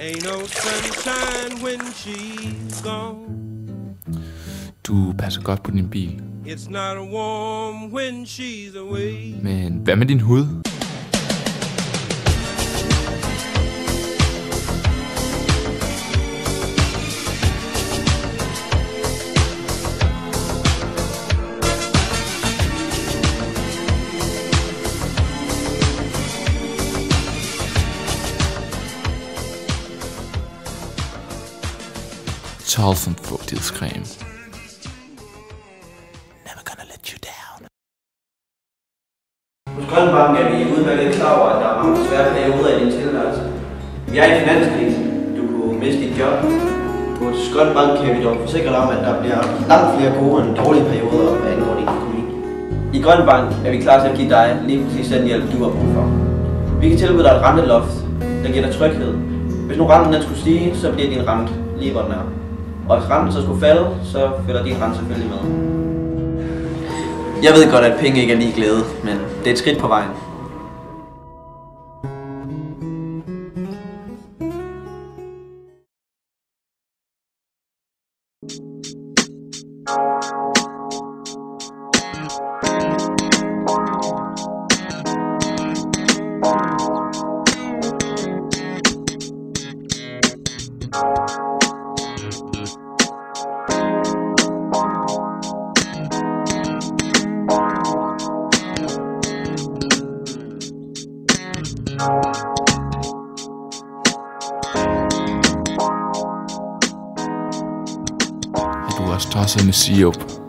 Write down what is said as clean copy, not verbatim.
Ain't no sunshine when she's gone. Du passer godt på din bil. It's not warm when she's away. Men hvad med din hud? Tolson fugtighedscreme. Never gonna let you down. Hos Grøn Bank er vi udmærket klar over, at der er mange svære perioder i din tilværelse. Vi er i finanskrise. Du kunne miste dit job. Hos Grøn Bank kan vi dog forsikre dig om, at der bliver langt flere gode end dårlige perioder, hvad angår din økonomi. I Grøn Bank er vi klar til at give dig lige præcis den hjælp, du har brug for. Vi kan tilbyde dig et renteloft, der giver dig tryghed. Hvis nu renten den skulle stige, så bliver din rente lige hvor den er. Og hvis renten så skulle falde, så følger din rente selvfølgelig med. Jeg ved godt, at penge ikke er lige glæde, men det er et skridt på vejen. Du har også tosset med sirup.